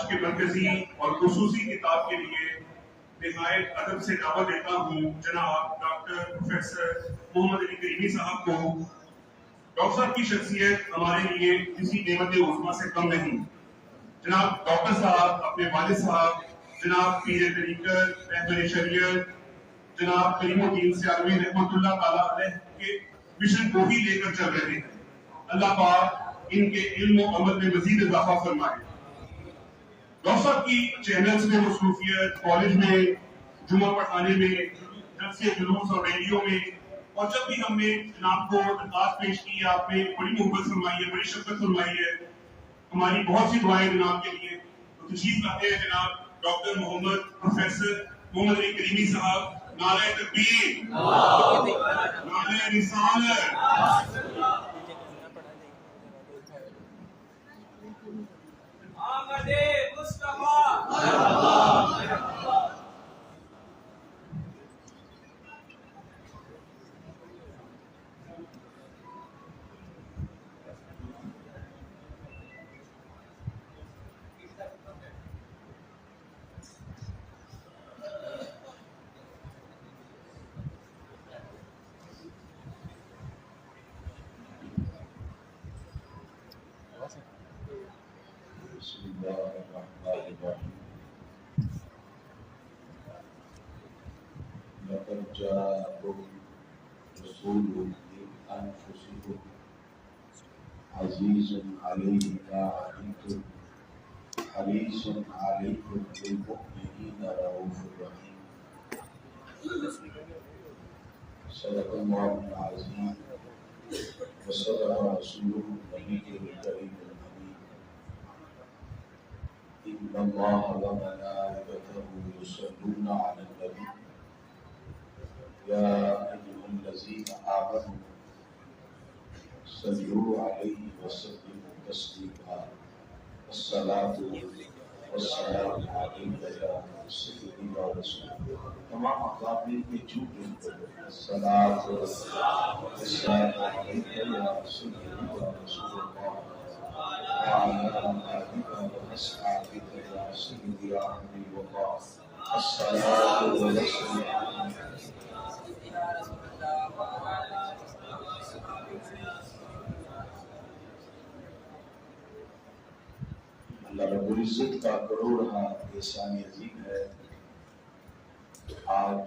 آج کے مرکزی اور خصوصی کتاب کے لیے نہایت ادب سے دعوت دیتا ہوں جناب ڈاکٹر پروفیسر محمد علی کریمی صاحب کو۔ ڈاکٹر صاحب کی شخصیت ہمارے لیے کسی نعمت عظمیٰ سے کم نہیں۔ جناب ڈاکٹر صاحب اپنے والد صاحب جناب پیر طریقت رہبر شریعت جناب کریم الدین سیالوی رحمۃ اللہ تعالیٰ علیہ کے مشن کو ہی لے کر چل رہے ہیں۔ اللہ پاک ان کے علم و عمل میں مزید اضافہ فرمائے۔ ڈاکٹر صاحب کی چینلز میں مصروفیت، کالج میں جمعہ پڑھانے میں، جلسے جلوس اور ریڈیو میں، اور جب بھی ہم نے جناب کو درخواست پیش کی آپ نے بڑی محبت فرمائی ہے، بڑی شفقت فرمائی ہے۔ ہماری بہت سی دعائیں جناب کے لیے۔ تو تشریف لاتے ہیں جناب ڈاکٹر محمد پروفیسر محمد علی کریمی صاحب۔ نعرہ تکبیر، نعرہ رسالت۔ آمد مصطفیٰ۔ بسم اللہ الرحمن الرحیم۔ لقد جاءکم رسول من انفسکم عزیز علیہ ما عنتم حریص علیکم بالمؤمنین رؤوف رحیم۔ صدق اللہ العظیم وصدق رسولہ النبی الکریم۔ إن الله وملائكته يصلون على النبي يا أيها الذين آمنوا صلوا عليه وسلموا تسليما الصلاة والسلام عليك يا سيدي يا رسول الله۔ تمام اقابل کے جھوٹ الصلاة والسلام عليك يا سيدي يا رسول الله وعلى آلك وأصحابك يا سيدي يا عمي وقاف الصلاة والسلام۔ اللہ رب العزت کا کروڑا احسان عظیم ہے۔ آج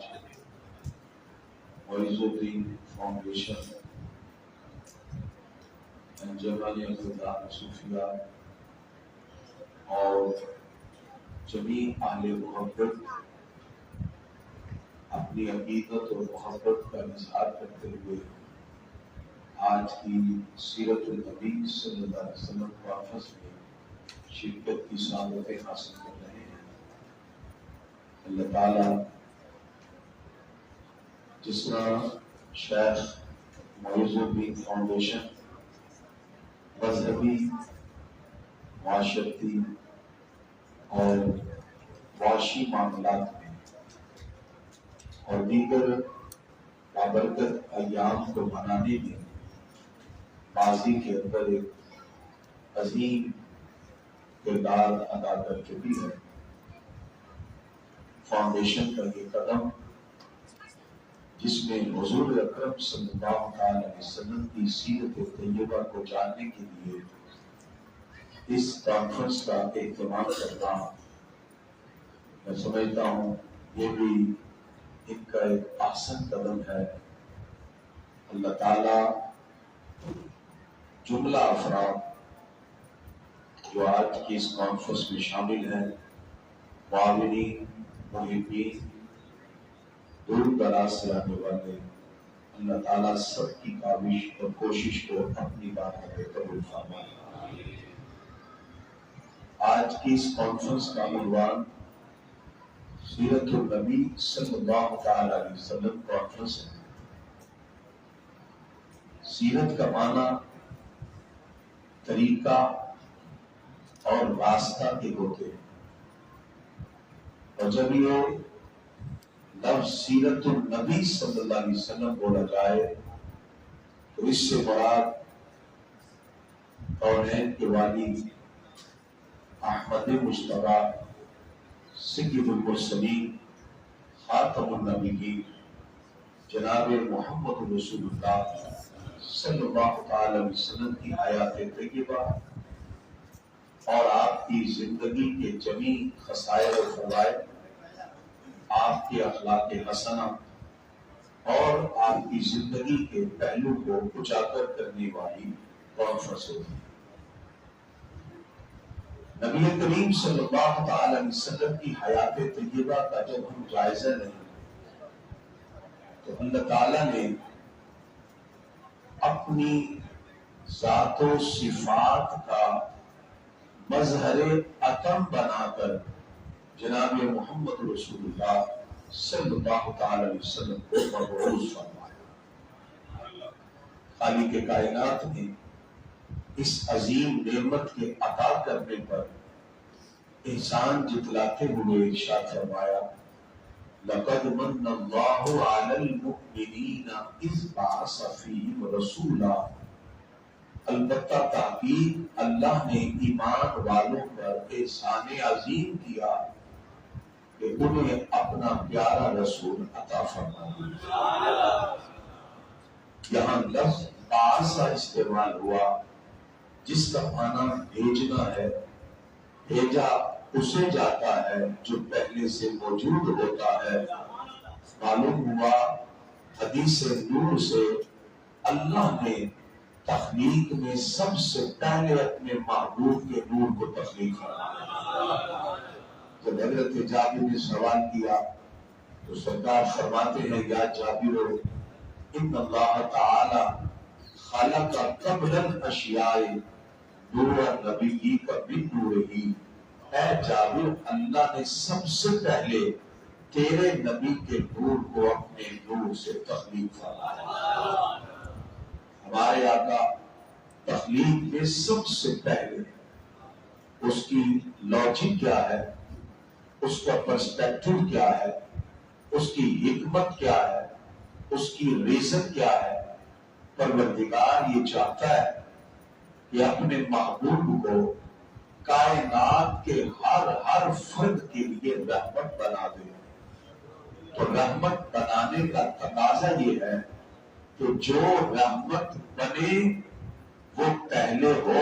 معز الدین فاؤنڈیشن انجمن اقتدار صوفیہ اور جمیع اہل محبت اپنی عقیدت اور محبت کا اظہار کرتے ہوئے آج کی سیرت النبی صلی اللہ علیہ وسلم کانفرنس میں شرکت کی سعادتیں حاصل کر رہے ہیں۔ اللہ تعالیٰ جس طرح شیخ معز الدین فاؤنڈیشن مذہبی، معاشرتی اور معاشی معاملات میں اور دیگر بابرکت ایام کو منانے میں ماضی کے اندر ایک عظیم کردار ادا کر چکی ہے، فاؤنڈیشن کا یہ قدم جس میں حضور اکرم صلی اللہ علیہ وسلم کی سیرت طیبہ کو جاننے کے لیے اس کانفرنس کا اہتمام کرنا، میں سمجھتا ہوں یہ بھی ان کا ایک احسن قدم ہے۔ اللہ تعالیٰ جملہ افراد جو آج کی اس کانفرنس میں شامل ہیں، معاونین، محبین، دور دراز سے آنے والے، اللہ تعالیٰ سب کی کاوش اور کوشش کو اپنی بات میں قبول فرمائے۔ آج کی اس کانفرنس کا عنوان سیرت النبی صلی اللہ تعالی علیہ وسلم کانفرنس ہے۔ سیرت کا معنی طریقہ اور راستہ کے ہوتے ہیں، اور جب یہ لفظ سیرت النبی صلی اللہ علیہ وسلم بولا جائے تو اس سے مراد کونین کے والی احمد مصطفیٰ سید المرسلین خاتم النبیین جناب محمد رسول اللہ صلی اللہ تعالی علیہ وسلم کی حیات طیبہ اور آپ کی زندگی کے جمیع خصائل و فضائل، آپ کے اخلاق حسنہ اور آپ کی زندگی کے پہلو کو اجاگر کرنے والی کانفرنس ہوگی۔ نبی کریم صلی اللہ تعالی علیہ وسلم کی حیات طیبہ کا جب ہم جائزہ لیں تو اللہ تعالیٰ نے اپنی ذات و صفات کا مظہر عتم بنا کر جناب محمد رسول اللہ صلی اللہ تعالی علیہ وسلم کو مبعوث فرمایا۔ خالق کائنات نے اس عظیم نعمت کے عطا کرنے پر احسان جتلاتے ہوئے ارشاد فرمایا، لقد من اللہ علی المؤمنین اذ بعث فیہم رسولا، البتہ تحقیق اللہ نے ایمان والوں پر احسان عظیم کیا کہ انہیں اپنا پیارا رسول عطا فرمایا۔ یہاں لفظ بعث استعمال ہوا جس کا معنی بھیجنا ہے، بھیجا اسے جاتا ہے جو پہلے سے موجود ہوتا ہے۔ معلوم ہوا حدیث نور سے اللہ نے تخلیق میں سب سے پہلے اپنے محبوب کے نور کو تخلیق فرمایا۔ جب حضرت جابر نے سوال کیا تو سرکار فرماتے ہیں، یا جابر ان اللہ تعالی خلق قبل الاشیاء نور نبی کا من نورہ، اے جابر اللہ نے سب سے پہلے تیرے نبی کے نور کو اپنے نور سے تخلیق فرمایا۔ ہمارے آقا تخلیق میں سب سے پہلے اس کی لاجک کیا ہے، اس کا پرسپیکٹو کیا ہے، اس کی حکمت کیا ہے، اس کی ریزن کیا ہے۔ پروردگار یہ چاہتا ہے کہ اپنے محبوب کو کائنات کے ہر فرد کے لیے رحمت بنا دے۔ تو رحمت بنانے کا تقاضا یہ ہے کہ جو رحمت بنے وہ پہلے ہو،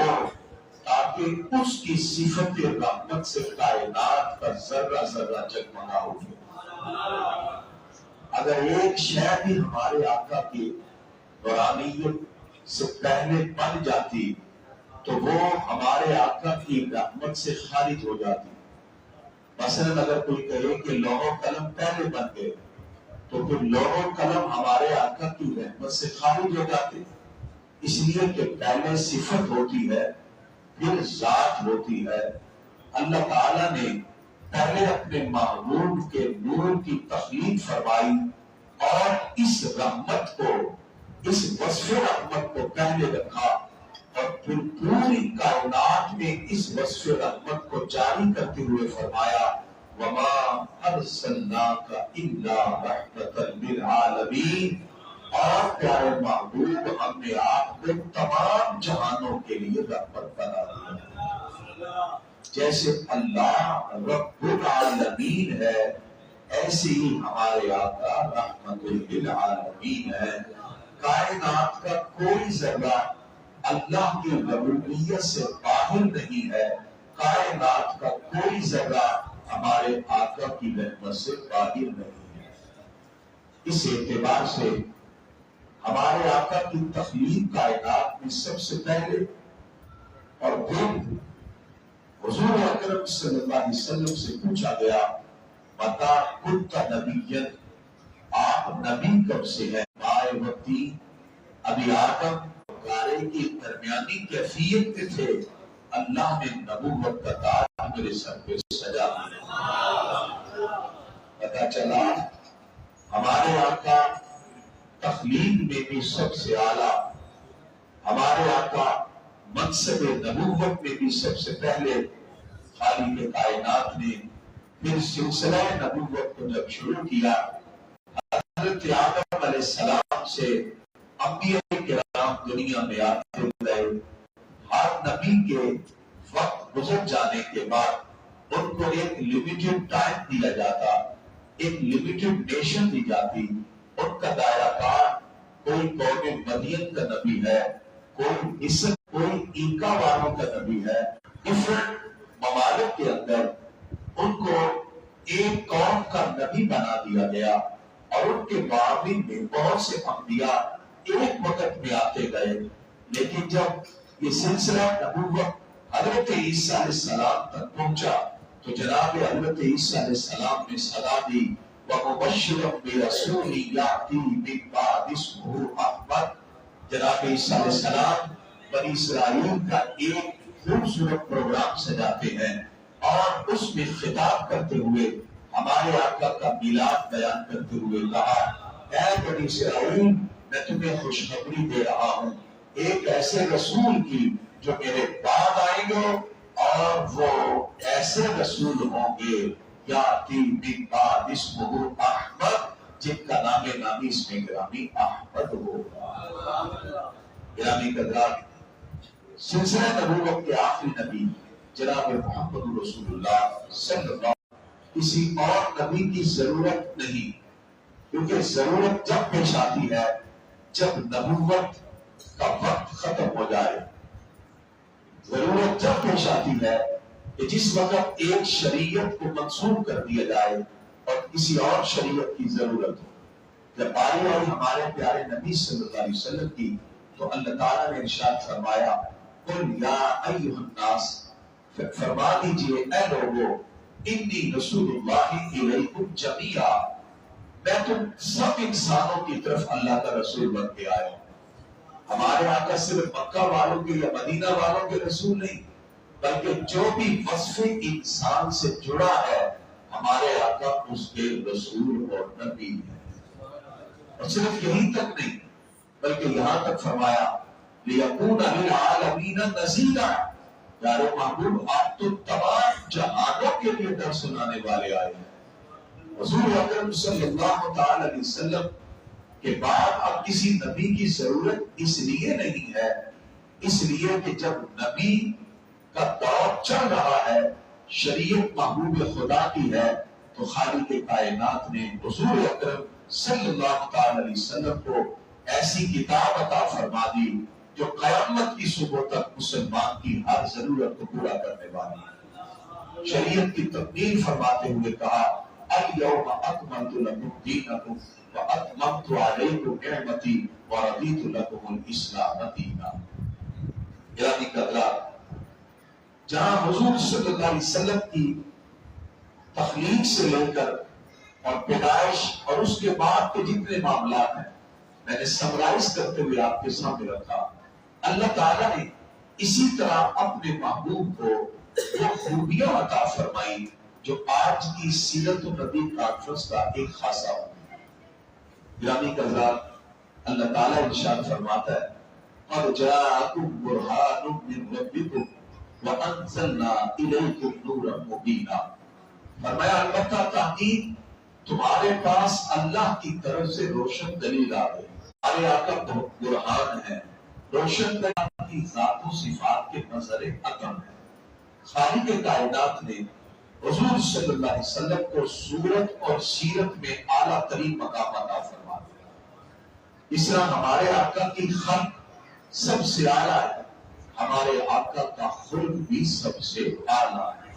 تاکہ اس کی صفت رحمت سے کائنات کا ذرہ ذرہ جگمگا ہو جائے۔ اگر ایک شے بھی ہمارے آقا کی نورانیت سے پہلے بن جاتی تو وہ ہمارے آقا کی رحمت سے خارج ہو جاتی۔ مثلا اگر کوئی کہے کہ لوح و قلم پہلے بن گئے تو پھر لوح و قلم ہمارے آقا کی رحمت سے خارج ہو جاتے، اس لیے کہ پہلے صفت ہوتی ہے پھر ذات ہوتی ہے۔ اللہ تعالیٰ نے پہلے اپنے محبوب کے نور کی تخلیق فرمائی اور اس رحمت کو، اس وصف رحمت کو پہلے رکھا، اور پھر پوری کائنات میں اس وصف رحمت کو جاری کرتے ہوئے فرمایا، وَمَا أَرْسَلْنَاكَ إِلَّا رَحْمَةً لِلْعَالَمِينَ، اور پیارے محبوب ہم نے آپ کو تمام جہانوں کے لیے رحمت بنا دیا۔ جیسے اللہ رب العالمین ہے، ایسے ہی ہمارے آقا رحمت للعالمین ہے۔ کائنات کا کوئی ذرہ اللہ کی ربوبیت سے باہر نہیں ہے، کائنات کا کوئی ذرہ ہمارے آقا کی رحمت سے باہر نہیں ہے۔ اس اعتبار سے ہمارے آقا کی تخلیق کائنات میں سب سے پہلے، اور پھر حضور اکرم صلی اللہ علیہ وسلم سے پوچھا گیا، متى كنت نبيا، آپ نبی کب سے ہیں؟ مائے وقتی ابھی آدم گارے کی درمیانی کیفیت کے تھے، اللہ نے نبوت کا تاج میرے سر پہ سجا دیا۔ پتہ چلا ہمارے آقا تخلیق میں بھی سب سے اعلیٰ، ہمارے آقا منصب نبوت میں بھی سب سے پہلے۔ خالق کائنات نے پھر سلسلہ نبوت کو جب شروع کیا، حضرت آدم علیہ السلام سے انبیاء کرام دنیا میں آتے رہے، ہر نبی کے وقت گزر جانے کے بعد ان کو ایک لمیٹڈ ٹائم دیا جاتا، ایک لمیٹڈ نیشن دی جاتی، ان کا دائرہ کار کوئی قوم مدین کا نبی ہے، کوئی مصر، کوئی اینکا والوں کا نبی ہے۔ ڈفرنٹ ممالک کے اندر ان کو ایک قوم کا نبی بنا دیا گیا، اور ان کے مابین میں بہت سے انبیاء ایک وقت میں آتے گئے۔ لیکن جب یہ سلسلہ نبوت حضرت عیسیٰ علیہ السلام تک پہنچا تو جناب حضرت عیسیٰ علیہ السلام نے صدا دی وَمُبَشِّرًا بِرَسُولٍ يَأْتِي مِن بَعْدِهِ اسْمُهُ أَحْمَدُ۔ جناب عیسیٰ علیہ السلام بنی اسرائیل کا ایک خوبصورت پروگرام سجاتے ہیں اور اس میں خطاب کرتے ہوئے ہمارے آقا کا میلاد بیان کرتے ہوئے کہا، اے بنی اسرائیل، میں تمہیں خوشخبری دے رہا ہوں ایک ایسے رسول کی جو میرے بعد آئیں گے، اور وہ ایسے رسول ہوں گے یاتی من بعد اسمہ احمد، جن کا نام نامی اس میں گرامی احمد ہوگا۔ گرامی قدرات، سلسلہ نبوت کے آخری نبی جناب محمد رسول اللہ صلی اللہ علیہ وسلم، کسی اور نبی کی ضرورت نہیں، کیونکہ ضرورت جب پیش آتی ہے جب نبوت کا وقت ختم ہو جائے۔ ضرورت جب پیش آتی ہے کہ جس وقت ایک شریعت کو منسوخ کر دیا جائے اور کسی اور شریعت کی ضرورت ہو۔ جب باری آئی ہمارے پیارے نبی صلی اللہ علیہ وسلم کی تو اللہ تعالیٰ نے ارشاد فرمایا، قل یا ایھا الناس، فرما دیجئے اے لوگو، انی رسول اللہ الیکم جمیعا، میں تم سب انسانوں کی طرف اللہ کا رسول بن کے آیا ہوں۔ ہمارے آقا صرف مکہ والوں کے یا مدینہ والوں کے رسول نہیں، بلکہ جو بھی وصف انسان سے جڑا ہے ہمارے آقا اس کے رسول اور نبی ہے۔ اور صرف یہی تک نہیں، بلکہ یہاں تک فرمایا لِيَكُونَ لِلْعَالَمِينَ نَذِيرًا، پیارے محبوب آپ تو تمام جہانوں کے لیے ڈر سنانے والے آئے ہیں۔ حضور اکرم صلی اللہ تعالی علیہ وسلم کے بعد اب کسی نبی کی ضرورت اس لیے نہیں ہے، اس لیے کہ جب نبی کا دور چل رہا ہے، شریعت محبوب خدا کی ہے، تو خالق کائنات نے حضور اکرم صلی اللہ تعالی علیہ وسلم کو ایسی کتاب عطا فرما دی جو قیامت کی صبح تک مسلمان کی ہر ضرورت کو پورا کرنے والی ہے۔ شریعت کی تکمیل فرماتے ہوئے کہا، الیوم اکملت لکم دینکم واتممت علیکم نعمتی ورضیت لکم الاسلام دینا۔ گرامی قدرات، جہاں حضور صلی اللہ علیہ وسلم کی تخلیق سے لے کر اور پیدائش اور اس کے بعد کے جتنے معاملات ہیں میں نے سمرائز کرتے ہوئے آپ کے سامنے رکھا، اللہ تعالیٰ نے اسی طرح اپنے محبوب کو وہ خوبیاں عطا فرمائی جو آج کی سیرت النبی کانفرنس کا ایک خاصہ ہے۔ گرامی قدرات، اللہ تعالیٰ ارشاد فرماتا ہے، قَدْ جَاءَكُمْ بُرْهَانٌ مِّن رَبِّكُمْ وَأَنزَلْنَا إِلَيْكُمْ نُورًا مُبِينًا، فرمایا البتہ تحقیق تمہارے پاس اللہ کی طرف سے روشن دلیل آ گئی۔ ہمارے آقا برہان ہے، روشن دلیل کی ذات و صفات کے نظر عدم ہے۔ خالق کائنات نے حضور صلی اللہ علیہ وسلم کو صورت اور سیرت میں اعلیٰ ترین مقام عطا فرما دیا۔ اس طرح ہمارے آقا کی خلق سب سے اعلیٰ ہے، ہمارے آقا کا خلق بھی سب سے اعلیٰ ہے۔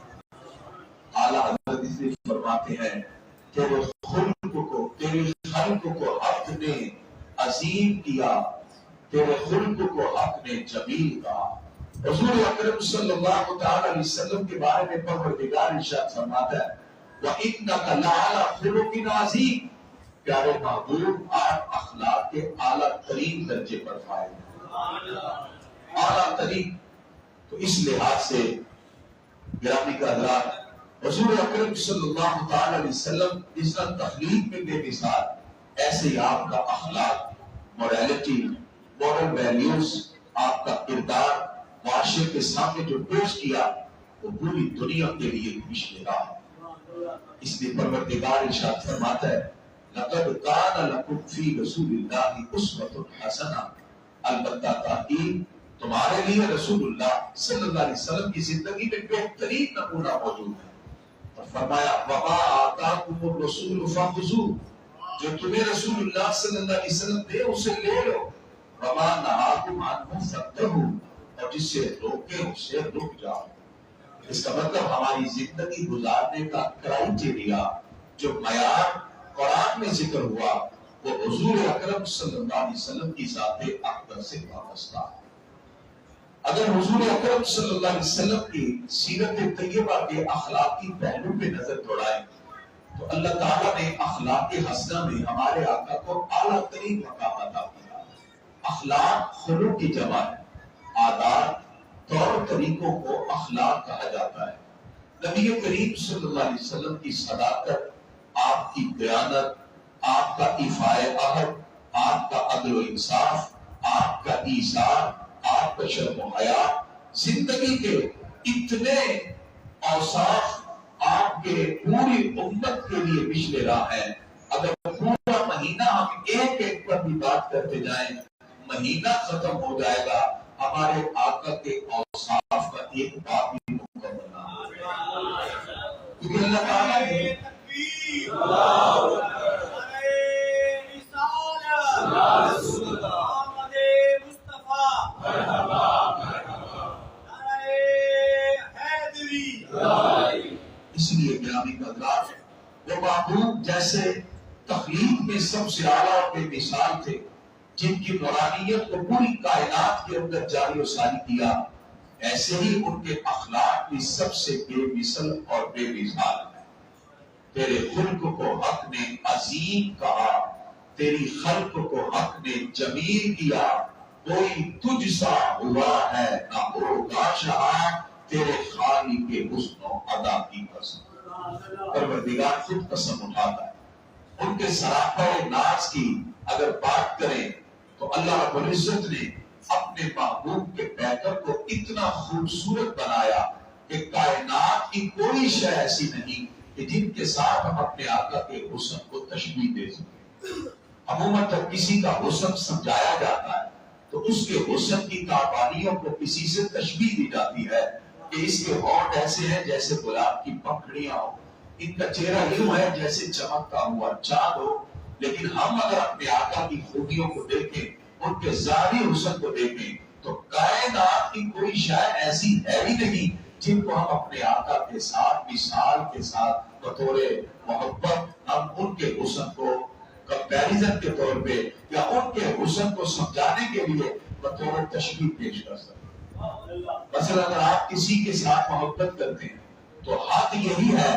اعلیٰ حضرت اس لیے فرماتے ہیں، تیرے خلق کو حق نے عظیم کیا، تیرے خلق کو حق نے جمیل کہا۔ حضور اکرم صلی اللہ تعالی علیہ وسلم کے بارے میں پروردگار ارشاد فرماتا ہے، وَإِنَّكَ لَعَلَىٰ خُلُقٍ عَظِيمٍ، پیارے محبوب آپ اخلاق کے اعلیٰ ترین درجے پر فائز ہیں، اعلیٰ ترین۔ تو اس لحاظ سے گرامی کا حضرات، حضور اکرم صلی اللہ تعالی علیہ وسلم اس طرح تخلیق میں بے مثال، ایسے ہی آپ کا اخلاق، موریلٹی، مورل ویلیوز، آپ کا کردار معاشرے کے سامنے جو پیش کیا وہ پوری دنیا کے لیے مشن راہ ہے۔ اس لیے پروردگار ارشاد فرماتا ہے، لَقَدْ كَانَ لَكُمْ فِي رَسُولِ اللَّهِ أُسْوَةٌ حَسَنَةٌ، البتہ تحقیق تمہارے لیے رسول اللہ صلی اللہ علیہ وسلم کی زندگی میں بہترین نمونہ موجود ہے. اور فرمایا وما آتاکم الرسول فخذوہ، جو تمہیں رسول اللہ صلی اللہ علیہ وسلم دے اسے لے لو. وما نہاکم عنہ فانتہوا، اور جس سے روکے اسے رک جاؤ. اس کا مطلب ہماری زندگی گزارنے کا کرائیٹیریا جو معیار قرآن میں ذکر ہوا وہ حضور اکرم صلی اللہ علیہ وسلم کی ذات اقدس سے وابستہ ہے. اگر حضور اکرم صلی اللہ علیہ وسلم کی سیرت طیبہ کے اخلاقی پہلو پہ نظر دوڑائیں تو اللہ تعالیٰ نے اخلاق حسنہ میں ہمارے آقا کو اعلیٰ ترین مقام عطا کیا. اخلاق خلق کی جمع ہے. عادات طور طریقوں کو اخلاق کہا جاتا ہے. نبی کریم صلی اللہ علیہ وسلم کی صداقت، آپ کی دیانت، آپ کا ایفاء عہد، آپ کا عدل و انصاف، آپ کا ایثار، آپ کا شرم و حیا، زندگی کے اتنے اوصاف آپ کے پوری امت کے لیے پچھلے راہ ہیں. اگر پورا مہینہ ہم ایک ایک پر بھی بات کرتے جائیں مہینہ ختم ہو جائے گا ہمارے آقا کے اوصاف کا ایک بات بھی مکمل نہ ہوگا. کیونکہ اللہ تعالیٰ نے اس لیے گرامی قدرات وہ محبوب جیسے تخلیق میں سب سے اعلیٰ اور بے مثال تھے، جن کی نورانیت کو پوری کائنات کے اندر جاری و ساری کیا، ایسے ہی ان کے اخلاق بھی سب سے بے مثل اور بے مثال ہے. تیرے خلق کو حق نے عظیم کہا، تیری خلق کو حق نے جمیل کیا. کوئی تجھ سا ہوا ہے نہ ہوگا شاہ، تیرے خالق کے حسن و ادا کی قسم. پروردگار خود قسم اٹھاتا ہے. ان کے سراپا ناز کی اگر بات کریں تو اللہ رب العزت نے اپنے محبوب کے پیکر کو اتنا خوبصورت بنایا کہ کائنات کی کوئی شے ایسی نہیں کہ جن کے ساتھ ہم اپنے آقا کے حسن کو تشبیہ دے سکیں. عموماً جب کسی کا حسن سمجھایا جاتا ہے تو اس کے حسن کی تابانیوں کو کسی سے تشبیہ دی جاتی ہے کہ اس کے ہونٹ ایسے ہیں جیسے گلاب کی پکڑیاں ہو، ان کا چہرہ یوں ہے جیسے چمکتا ہوا چاند ہو. لیکن ہم اگر اپنے آقا کی خوبیوں کو دیکھیں، ان کے ظاہری حسن کو دیکھیں تو کائنات کی کوئی شے ایسی ہے ہی نہیں جن کو ہم اپنے آقا کے ساتھ مثال کے ساتھ بطور محبت ہم ان کے حسن کو کمپیریزن کے طور پہ یا ان کے حسن کو سمجھانے کے لیے بطور تشبیہ پیش کر سکتے. مثلا اگر آپ کسی کے ساتھ محبت کرتے ہیں تو حق یہی ہے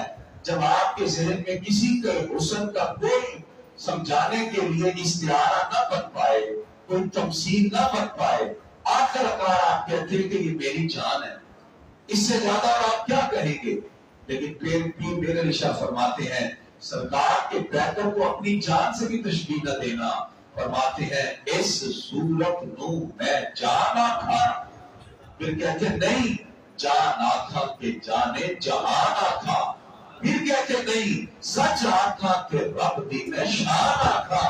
جب آپ کے ذہن میں کسی کے حسن کا کوئی سمجھانے کے لیے استعارہ نہ بن پائے، کوئی تمثیل نہ بن پائے، آخر اگر آپ کہتے ہیں کہ یہ میری جان ہے، اس سے زیادہ آپ کیا کہیں گے. لیکن پیر میرے رشا فرماتے ہیں سرکار کے پیکر کو اپنی جان سے بھی تشبیہ نہ دینا. فرماتے ہیں اس صورت نو میں جان آکھا، پھر کہتے نہیں جان آکھا کہ جانے جہان آکھا، پھر کہتے نہیں سچ آکھا کہ رب دی میں شان آکھا،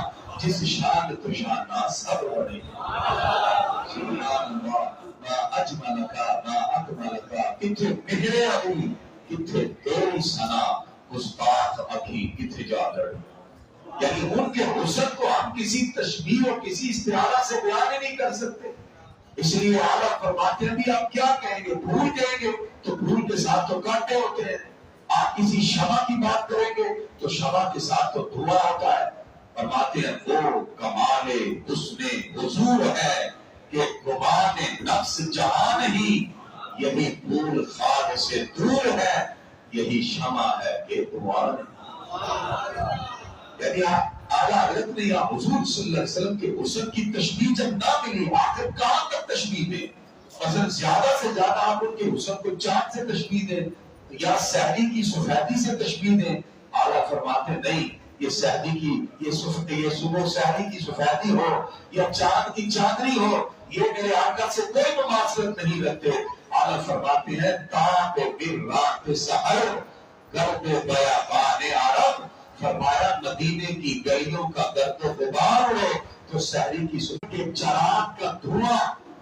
جس شان تو شانہ سب بڑے. سبحان اللہ، نا اجمل کا نا اکمل کا، کتھے مہرے ابھی کتھے تیری سنا، گستاخ ابھی کتھے جا لڑی. یعنی ان کے حسن کو ہم کسی تشبیہ اور کسی استعارہ سے بیان نہیں کر سکتے. اس لیے اعلیٰ فرماتے ہیں بھی آپ کیا کہیں گے، پھول کہیں گے تو پھول کے ساتھ تو کانٹے ہوتے ہیں. آپ کسی شمع کی بات کریں گے تو شمع کے ساتھ تو دھواں ہوتا ہے. فرماتے ہیں وہ کمال حسن حضور ہے کہ گمان نفس جہاں نہیں، یہی پھول خار سے دور ہے، یہی شمع ہے کہ دعا نہیں. یعنی اعلیٰ حضرت نے یا حضور صلی اللہ علیہ وسلم کے حسن کی تشبیہ جب نہ ملی آخر کہاں تک تشبیہ دیں. مثلا زیادہ سے زیادہ آپ ان کے حسن کو چاند سے تشبیہ دیں یا سحری کی سفیدی سے تشبیہ دیں. اعلیٰ فرماتے نہیں یہ سحری کی یہ صبح سحری کی سفیدی ہو یا چاند کی چاندنی ہو، یہ میرے آقا سے کوئی مماثلت نہیں رکھتے. اعلیٰ فرماتے ہیں تاب بر رات سحر گرد بیابان عرب، فرمایا مدینے کی گلیوں کا گرد و غبار اڑے تو سحری کی صبح کے چراغ کا دھواں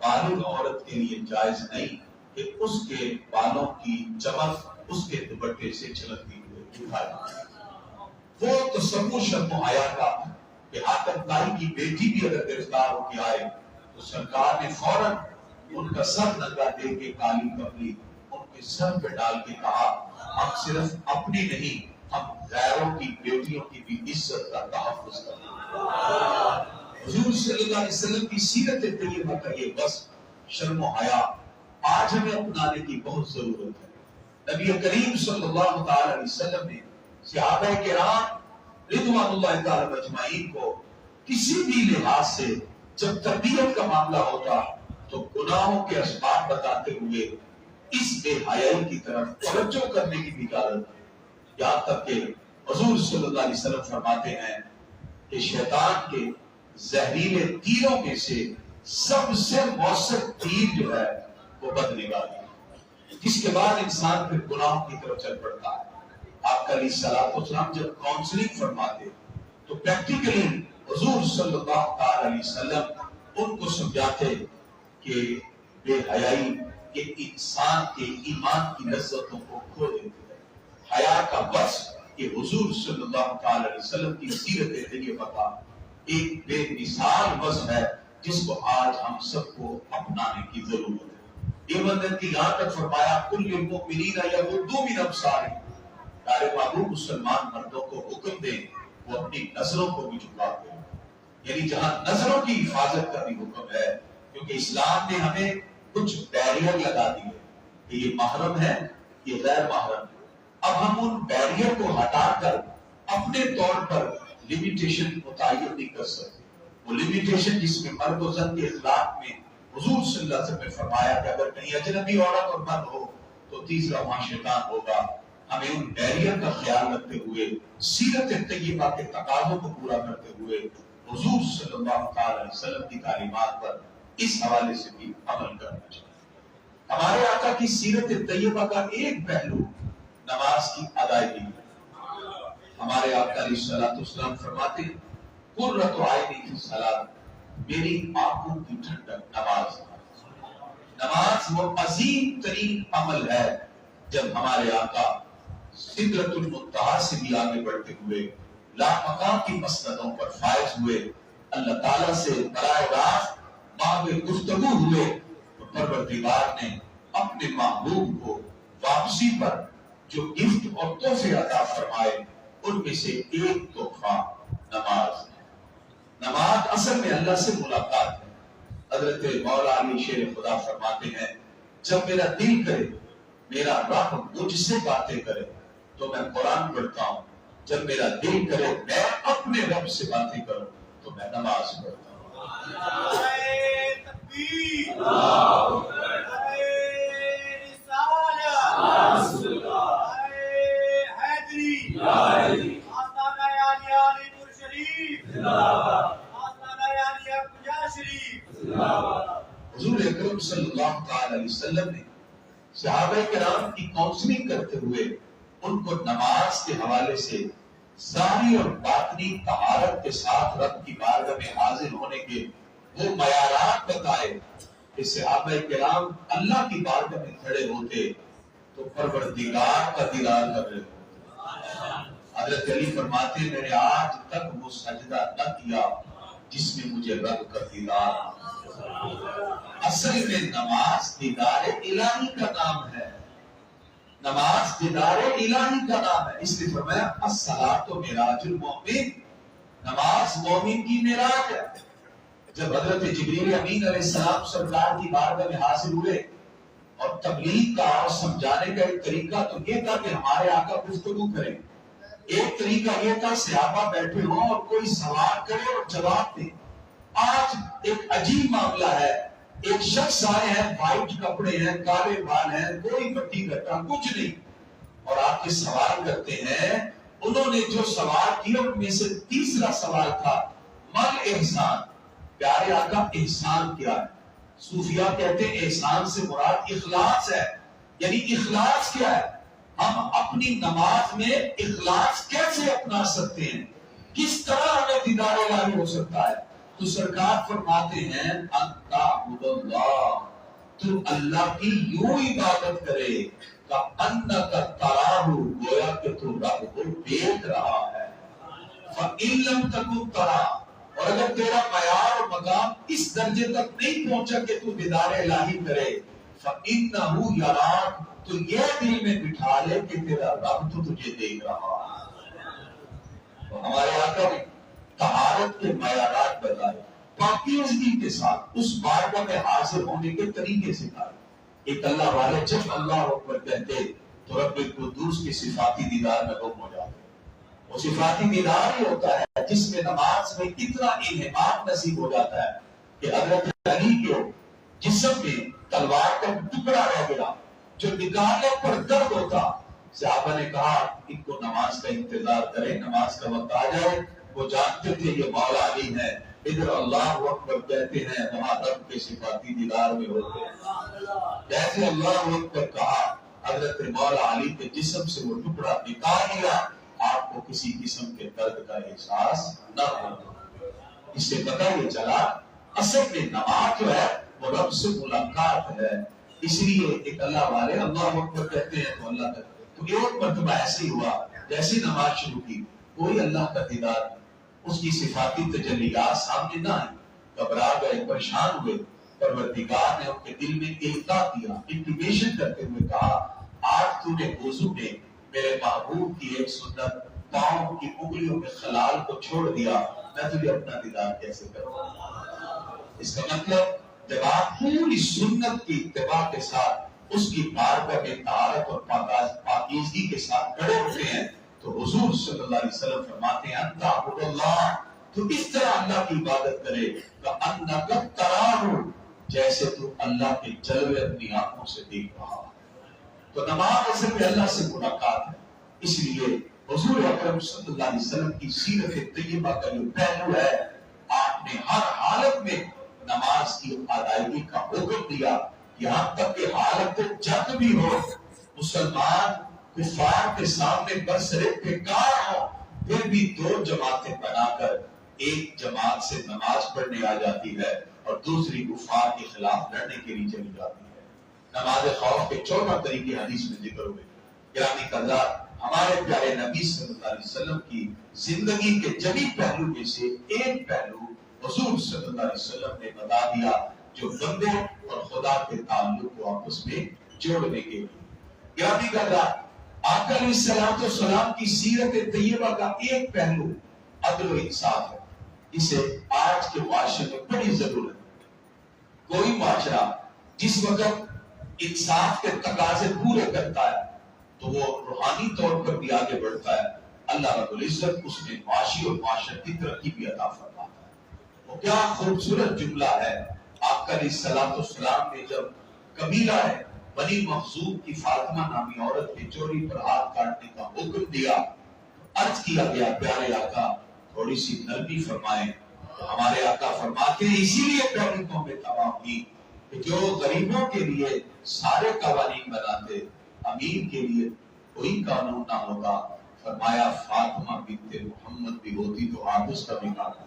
بالغ عورت کے لیے جائز نہیں کہ اس کے بالوں کی چمک اس کے دوپٹے سے چھلکتی ہوئی دکھائے. وہ تصور شرم و حیا کا کہ آتم تائی کی بیٹی بھی اگر گرفتار ہو کے آئے تو سرکار نے فوراً ان کا سر ننگا دے کے کالی کپڑی ان کے سر پہ ڈال کے کہا ہم صرف اپنی نہیں ہم غیروں کی بیٹیوں کی بھی عزت کا تحفظ کریں. حضور صلی اللہ علیہ وسلم کی سیرت طیبہ کا یہ بس شرم و حیا آج ہمیں اپنانے کی بہت ضرورت ہے. نبی کریم صلی اللہ تعالی علیہ وسلم نے صحابہ کرام رضوان اللہ تعالی مجمعین کو کسی بھی لحاظ سے جب تربیت کا معاملہ ہوتا تو گناہوں کے اسباب بتاتے ہوئے اس بے حیائی کی طرف توجہ کرنے کی بھی اجازت ہے. یہاں تک کہ حضور صلی اللہ علیہ وسلم فرماتے ہیں کہ شیطان کے زہریلے تیروں میں سے سب سے مؤثر تیر جو ہے وہ بدنگاہی ہے، جس کے بعد انسان پھر گناہوں کی طرف چل پڑتا ہے. آپ کا علیہ السلام جب کاؤنسلنگ فرماتے تو پریکٹیکلی حضور صلی اللہ علیہ وسلم ان کو سمجھاتے کہ بے حیائی کے انسان کے ایمان کی لذتوں کو کھو دیتی ہے. حیا کا بس کہ حضور صلی اللہ علیہ وسلم کی سیرت طیبہ کا ایک بے مثال بس ہے جس کو آج ہم سب کو اپنانے کی ضرورت ہے. یہ بندن کی یہاں تک فرمایا کل للمؤمنین یغضوا من ابصارہم، پیارے محبوب مسلمان مردوں کو حکم دیں وہ اپنی نظروں کو بھی جھکا دیں. یعنی جہاں نظروں کی حفاظت کا بھی حکم ہے، کیونکہ اسلام نے ہمیں کچھ بیریئر لگا دیے کہ یہ محرم ہے یہ غیر محرم ہے. اب ہم ان بیریئر کو ہٹا کر اپنے طور پر لمیٹیشن متعین نہیں کر سکتے. وہ لمیٹیشن جس میں مرد و زن کے اخلاق میں حضور صلی اللہ علیہ وسلم نے فرمایا کہ اگر کہیں اجنبی عورت اور مرد ہو تو تیسرا وہاں شیطان ہوگا. ہمیں ان بیریئر کا خیال رکھتے ہوئے سیرت طیبہ کے تقاضوں کو پورا کرتے ہوئے حضور صلی اللہ علیہ وسلم کی تعلیمات پر اس حوالے سے بھی عمل کرنا چاہیے. ہمارے آقا کی سیرت طیبہ کا ایک پہلو نماز کی ادائیگی ہے. ہمارے آقا علیہ السلام فرماتے ہیں قرۃ عینی فی الصلاۃ، میری آنکھوں کی ٹھنڈک نماز ہے. نماز وہ عظیم ترین عمل ہے جب ہمارے آقا سدرۃ المنتہا سے بھی آگے بڑھتے ہوئے لامقام کی مسندوں پر فائز ہوئے، اللہ تعالیٰ سے براہ راست باب گفتگو ہوئے تو پروردگار نے اپنے محبوب کو واپسی پر جو گفٹ اور تحفے عطا فرمائے ان میں سے ایک تحفہ نماز ہے. نماز اصل میں اللہ سے ملاقات ہے. حضرت مولا علی شیر خدا فرماتے ہیں جب میرا دل کرے میرا رب مجھ سے باتیں کرے تو میں قرآن پڑھتا ہوں، جب میرا دل کرے میں اپنے رب سے باتیں کروں تو میں نماز پڑھتا ہوں. حضور اکرم صلی اللہ علیہ وسلم نے صحابہ کرام کی کاؤنسلنگ کرتے ہوئے ان کو نماز کے حوالے سے ظاہری اور باطنی طہارت کے ساتھ رب کی بارگاہ میں حاضر ہونے کے وہ معیارات بتائے کہ صحابہ کرام اللہ کی بارگاہ میں کھڑے ہوتے تو پروردگار کا دیدار کر رہے ہوتے. حضرت علی فرماتے میں نے آج تک وہ سجدہ نہ کیا جس میں مجھے رب کا دیدار. اصل میں نماز دیدار الہی کا نام ہے. نماز دیدار الہی کا نام ہے. اس لیے فرمایا الصلاۃ معراج المؤمن، نماز مومن کی معراج ہے. جب حضرت جبریل امین علیہ السلام سرکار کی بارگاہ میں حاضر ہوئے اور تبلیغ کا اور سمجھانے کا ایک طریقہ تو یہ تھا کہ ہمارے آقا گفتگو کریں، ایک طریقہ یہ تھا صحابہ بیٹھے ہوں اور کوئی سوال کرے اور جواب دے. آج ایک عجیب معاملہ ہے، ایک شخص آئے ہیں وائٹ کپڑے ہیں کالے بال ہیں کوئی پٹی گٹا کچھ نہیں اور آپ کے سوال کرتے ہیں. انہوں نے جو سوال کیا ان میں سے تیسرا سوال تھا مل احسان. پیارے آقا احسان کیا ہے؟ صوفیاء کہتے ہیں احسان سے مراد اخلاص ہے. یعنی اخلاص کیا ہے؟ ہم اپنی نماز میں اخلاص کیسے اپنا سکتے ہیں؟ کس طرح ہمیں دیدار الہی ہو سکتا ہے؟ تو سرکار فرماتے ہیں انتعبد اللہ، تو اللہ کی یوں عبادت کرے کہ انک تراہ، گویا کہ تو رب کو دیکھ رہا ہے۔ فَإِن لَمْ تَكُن تَرَاهُ، اور اگر تیرا معیار اور مقام اس درجے تک نہیں پہنچا کہ تو دیدار الہی کرے، فَإِنَّهُ يَرَاكَ، تو یہ دل میں بٹھا لے کہ تیرا رب تو تجھے دیکھ رہا ہے۔ تو ہمارے آقا نے طہارت کے معیارات بتائے، پاکیزگی کے ساتھ اس بارگاہ میں حاضر ہونے کے طریقے سکھائے۔ ایک اللہ والے جب اللہ اکبر کہتے تو رب القدوس کے صفاتی دیدار میں گم ہو جاتے۔ وہ صفاتی دیدار ہی ہوتا ہے جس میں نماز میں اتنا انہمام نصیب ہو جاتا ہے کہ حضرت علی کے جسم میں تلوار کا ٹکڑا رہ گیا جو نکالنے پر درد ہوتا۔ صحابہ نے کہا ان کو نماز کا انتظار کرے، نماز کا وقت آ جائے۔ وہ جانتے تھے یہ مولا علی ہے، ادھر اللہ اکبر کہتے ہیں وہاں رب کے صفاتی دیدار میں ہوتے ہیں۔ جیسے اللہ اکبر کہا حضرت مولا علی کے جسم سے وہ ٹکڑا نکال لیا، آپ کو کسی قسم کے درد کا احساس نہ ہو۔ اس سے پتہ یہ چلا اصل میں نماز جو ہے وہ رب سے ملاقات ہے۔ اس لیے ایک اللہ والے اللہ اکبر کہتے ہیں تو اللہ کا تو ایک مرتبہ ایسے ہی ہوا جیسی نماز شروع کی کوئی اللہ کا دیدار، اس کی صفاتی تجلیات سامنے نہ آئی، گھبرا گئے، پریشان ہوئے۔ پروردگار نے ان کے دل میں القاء کیا، انٹیمیشن کرتے ہوئے کہا آج تو نے وضو میں میرے محبوب کی ایک سنت پاؤں کی انگلیوں میں خلال کو چھوڑ دیا، میں تجھے اپنا دیدار کیسے کروں؟ اس کا مطلب جب آپ پوری سنت کی اتباع کے ساتھ اس کی بارگاہ میں طہارت اور پاکیزگی کے ساتھ کھڑے ہوتے ہیں تو حضور صلی اللہ علیہ وسلم فرماتے ہیں انتعبد اللہ، تو اس طرح اللہ کی عبادت کرے کہ انک تراہ، جیسے تو اللہ کے جلوے اپنی آنکھوں سے دیکھ رہا ہے۔ تو نماز اصل میں اللہ سے ملاقات ہے۔ اس لیے حضور اکرم صلی اللہ علیہ وسلم کی سیرت طیبہ کا جو پہلو ہے، آپ نے ہر حالت میں نماز کی ادائیگی کا حکم دیا، یہاں تک کہ حالت جنگ بھی ہو، مسلمان کفار کے سامنے برسر پیکار ہو، پھر بھی دو جماعتیں بنا کر ایک جماعت سے نماز پڑھنے آ جاتی ہے اور دوسری کفار کے خلاف لڑنے کے لیے چلی جاتی ہے۔ نماز خوف کے 14 طریقے حدیث میں ذکر ہوئے۔ گرامی قدر، ہمارے پیارے نبی صلی اللہ علیہ وسلم کی زندگی کے جلی پہلو میں سے ایک پہلو حضور صلی اللہ علیہ وسلم نے بتا دیا جو بندے اور خدا کے تعلق کو آپس میں جوڑنے کے لیے۔ گرامی قدر، آقا علیہ الصلوۃ والسلام کی سیرت طیبہ کا ایک پہلو عدل و انصاف ہے، اسے آج کے معاشرے میں بڑی ضرورت ہے۔ کوئی معاشرہ جس وقت انصاف کے تقاضے پورے کرتا ہے تو وہ روحانی طور پر بھی آگے بڑھتا ہے، اللہ رب العزت اس میں معاشی اور معاشرتی ترقی بھی عطا فرماتا ہے۔ وہ کیا خوبصورت جملہ ہے، آقا علیہ الصلوۃ والسلام نے جب قبیلہ ہے بنی مخزوم کی فاطمہ نامی عورت کے چوری پر ہاتھ کاٹنے کا حکم دیا، عرض کیا گیا پیارے آقا تھوڑی سی نرمی فرمائیں۔ ہمارے آقا فرماتے ہیں اسی لیے پہلی قومیں تباہ ہوئی کہ جو غریبوں کے لیے سارے قوانین بناتے، امیر کے لیے کوئی قانون نہ ہوگا۔ فرمایا فاطمہ بنت محمد بھی ہوتی تو آج اس کا بھی قانون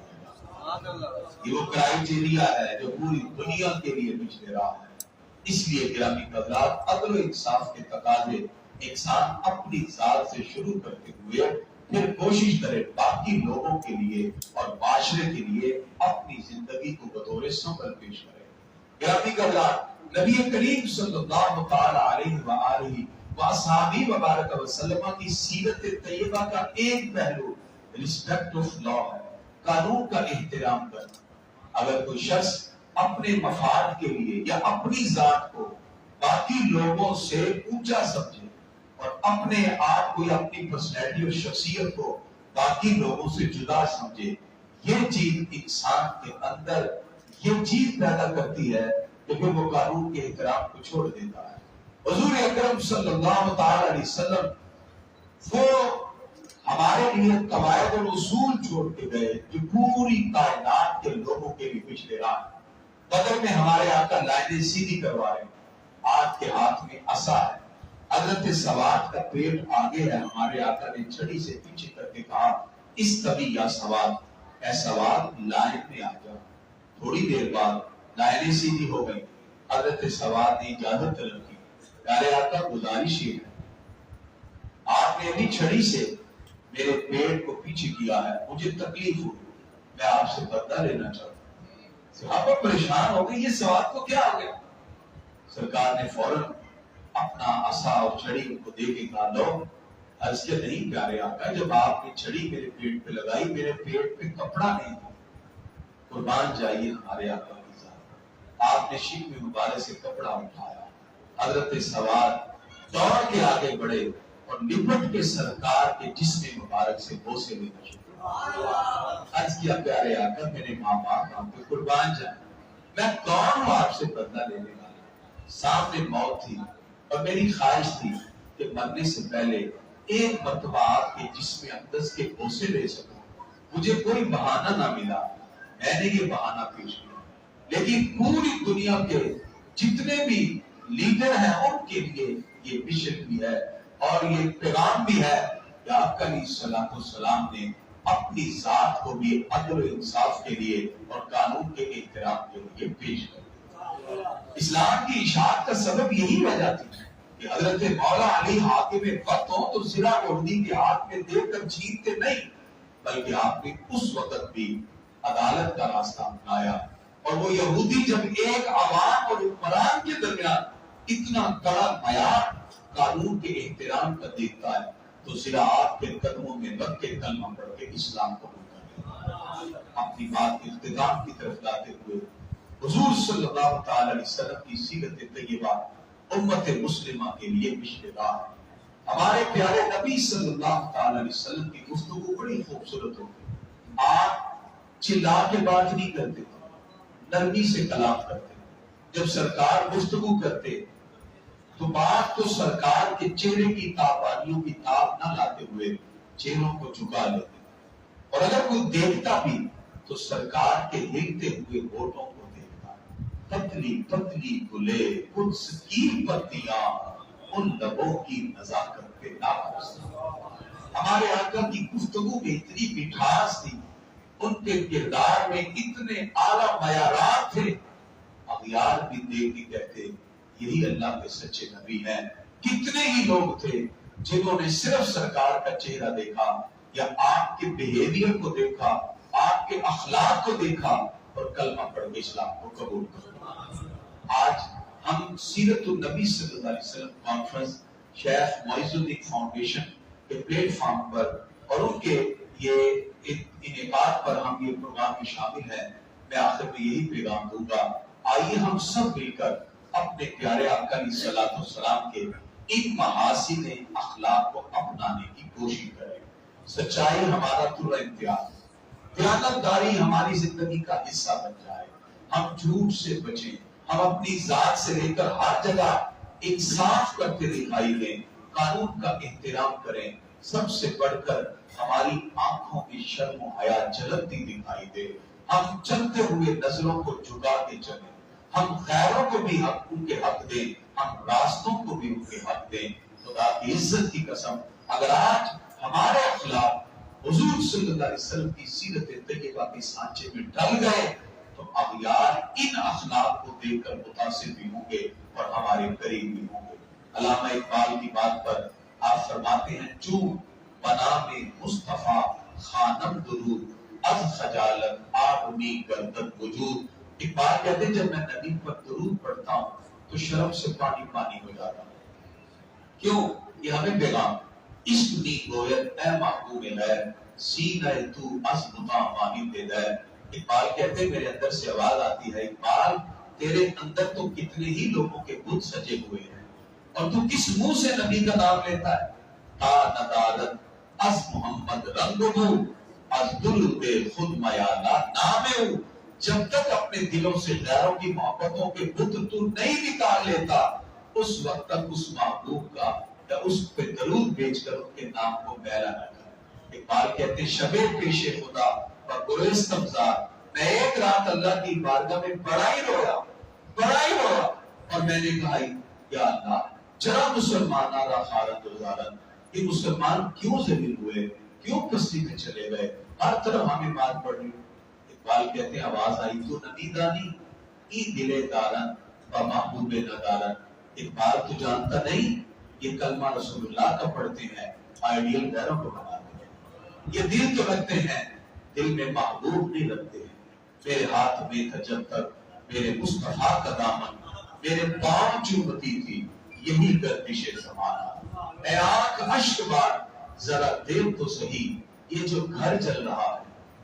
ہوگا۔ یہ وہ کرائیٹیریا ہے جو پوری دنیا کے لیے پچھلے رہا ہے۔ اس لیے گرامی قدرات عدل و انصاف کے تقاضے انسان اپنی ذات سے شروع کرتے ہوئے پھر کوشش کرے باقی لوگوں کے لیے اور معاشرے کے لیے اپنی زندگی کو بطور سمبل پیش کرے۔ گرامی قدرات، نبی کریم صلی اللہ تعالی علیہ وآلہ وصحبہ وبارک وسلم کی سیرت طیبہ کا ایک پہلو رسپیکٹ آف لا ہے، قانون کا احترام کرنا۔ اگر کوئی شخص اپنے مفاد کے لیے یا اپنی ذات کو باقی لوگوں سے اونچا سمجھے اور اپنے آپ کو یا اپنی پرسنالٹی اور شخصیت کو باقی لوگوں سے جدا سمجھے، یہ چیز انسان کے اندر یہ چیز پیدا کرتی ہے کہ پھر وہ قانون کے احترام کو چھوڑ دیتا ہے۔ حضور اکرم صلی اللہ تعالی علیہ وسلم وہ ہمارے لیے قواعد اور اصول چھوڑ کے گئے جو پوری کائنات کے لوگوں کے لیے پچھلے رہا۔ بدر میں ہمارے آقا لائنیں سیدھی کروا رہے ہیں، آج کے ہاتھ میں عصا ہے، حضرت سواد کا پیٹ آگے ہے، ہمارے آقا نے چھڑی سے پیچھے کر کے کہا اس طبی یا سواد اے سواد لائن میں آ جاؤ. تھوڑی دیر بعد لائنیں سیدھی ہو گئی. حضرت سواد نے اجازت طلب کی. پیارے آقا گزارش یہ ہے آپ نے ابھی چھڑی سے میرے پیٹ کو پیچھے کیا ہے, مجھے تکلیف ہوئی, میں آپ سے بدلہ لینا چاہتا ہوں. صحابہ پریشان ہو گئے یہ سواد کو کیا ہو گیا. سرکار نے فوراً اپنا عصا اور چھڑی ان کو دے کے کہا لو. عرض کیا نہیں پیارے آقا جب آپ نے چھڑی میرے پیٹ پہ لگائی میرے پیٹ پہ کپڑا نہیں تھا. قربان جائیے ہمارے آقا کی ذات. آپ نے شیک مبارک سے کپڑا اٹھایا. حضرت سواد دوڑ کے آگے بڑھے اور لپٹ کے سرکار کے جسم مبارک سے بوسے لینا شروع. عرض کیا پیارے آقا میرے ماں باپ آپ پہ قربان جائیں, میں کون ہوں آپ سے بدلہ لینے والا. سامنے موت تھی اور میری خواہش تھی کہ مرنے سے پہلے ایک مرتبہ آپ کے جسم اقدس کے بوسے لے سکوں. مجھے کوئی بہانہ نہ ملا, میں نے یہ بہانہ پیش کیا. لیکن پوری دنیا کے جتنے بھی لیڈر ہیں ان کے لیے یہ مشن بھی ہے اور یہ پیغام بھی ہے کہ آپ کا علیہ الصلوۃ والسلام نے اپنی ذات کو بھی عدل و انصاف کے لیے اور قانون کے احترام کے لیے پیش کر. اسلام کی اشاعت کا سبب یہی وجہ تھی کہ حضرت مولا علی حاکم وقت ہو تو زرہ اردی کے ہاتھ میں دے کر چھینتے نہیں, بلکہ آپ نے اس وقت بھی عدالت کا راستہ اپنایا. اور وہ یہودی جب ایک عوام اور حکمران کے درمیان اتنا کڑا معیار قانون کے احترام کا دیکھتا ہے تو ذرا آپ کے قدموں میں رکھ کے کلمہ پڑھ کے اسلام قبول کر. اپنی بات اختتام کی طرف لاتے ہوئے حضور صلی اللہ تعالی علیہ وسلم کی سیرت طیبہ امت مسلمہ کے لیے مشکلات. ہمارے پیارے نبی صلی اللہ تعالی علیہ وسلم کی گفتگو بڑی خوبصورت ہوتی. آپ چلا کے بات نہیں کرتے, نرمی سے کلام کرتے. جب سرکار گفتگو کرتے تو بات تو سرکار کے چہرے کی تابانیوں کی تاب نہ لاتے ہوئے چہروں کو جھکا لیتے, اور اگر کوئی دیکھتا بھی تو سرکار کے ہلتے ہوئے ہونٹوں کو دیکھتا. پتلی پتلی گلے قدس کی پتیاں ان لبوں کی نزاکت پہ نہ پہنچتا. ہمارے آقا کی گفتگو میں اتنی مٹھاس تھی, ان کے کردار میں اتنے اعلیٰ معیارات تھے. اغیار بھی دیکھ کے کہتے یہی اللہ کے سچے نبی ہیں. کتنے ہی لوگ تھے جنہوں نے صرف سرکار کا چہرہ دیکھا یا آپ کے بیہیویئر کو دیکھا, آپ کے اخلاق کو دیکھا اور کلمہ پڑھ کے اسلام کو قبول کر. آج ہم سیرت النبی صلی اللہ علیہ وسلم کانفرنس شیخ معز الدین فاؤنڈیشن کے پلیٹ فارم پر اور ان کے یہ انعقاد پر ہم یہ پروگرام میں شامل ہیں. میں آخر میں یہی پیغام دوں گا, آئیے ہم سب مل کر اپنے پیارے آقا علیہ الصلوۃ والسلام کے ان محاسن اخلاق کو اپنانے کی کوشش کریں. سچائی ہمارا طور امتیاز, دیانتداری ہماری زندگی کا حصہ بن جائے. ہم جھوٹ سے بچیں, ہم اپنی ذات سے لے کر ہر جگہ انصاف کرتے دکھائی دیں, قانون کا احترام کریں. سب سے بڑھ کر ہماری آنکھوں کی شرم و حیا جھلکتی دکھائی دے. ہم چلتے ہوئے نظروں کو جھکا کے چلیں, ہم خیروں کو بھی حق ان کے حق دیں, ہم راستوں کو بھی ان کے حق دیں. خدا کی عزت کی قسم اگر آج ہمارے اخلاق حضور صلی اللہ علیہ وسلم کی سیرت طیبہ کے سانچے میں ڈل گئے تو اغیار ان اخلاق کو دیکھ کر متاثر بھی ہوں گے اور ہمارے قریب بھی ہوں گے. علامہ اقبال کی بات پر آپ فرماتے ہیں چوں بنام مصطفیٰ خانم درود از خجالت آدمی گردن وجود. اقبال کہتے ہیں جب میں نبی پر درود پڑھتا ہوں تو شرم سے پانی پانی ہو جاتا ہوں. کیوں؟ یہ ہمیں پیغام عشق نی گوید اے محبوب غیر سینہ تو از مطامانی دے دے. اقبال کہتے ہیں میرے اندر سے آواز آتی ہے اقبال تیرے اندر تو کتنے ہی لوگوں کے بت سجے ہوئے ہیں اور تو کس منہ سے نبی کا نام لیتا ہے. تا ندارت از محمد رنگ بو از دل بے خود میالا نام. جب تک اپنے دلوں سے غیروں کی محبتوں کے بت تو نہیں نکال لیتا اس وقت تک اس محبوب کا یا اس پہ درود بھیج کر ان کے نام کو میلا نہ کر. اقبال کہتے شب پیش خدا اور گریستم زار میں ایک رات اللہ کی بارگاہ میں بڑا ہی رویا اور میں نے کہا یا اللہ ذرا مسلمان آرا خارت و زارت یہ مسلمان کیوں ذلیل ہوئے, کیوں بستی میں چلے گئے، ہر طرف ہمیں بات پڑ رہی۔ اقبال کہتے ہیں آواز آئی تو نبیدانی ای دلے دارن و محبوب ندارن۔ اقبال تو جانتا نہیں یہ کلمہ رسول اللہ کا پڑھتے ہیں، آئیڈیل گھروں کو بناتے ہیں، یہ دل تو رکھتے ہیں، دل میں محبوب نہیں رکھتے ہیں۔ میرے ہاتھ میں تھا جب تک میرے مصطفیٰ کا دامن، میرے پاؤں چومتی تھی یہی گردش زمانہ۔ اے آنکھ اشک بار ذرا دیکھ تو صحیح، یہ جو گھر جل رہا ہے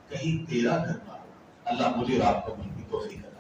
کہیں تیرا گھر نہ ہو۔ اللہ مجھے اور آپ کو ملنے کی توفیق عطا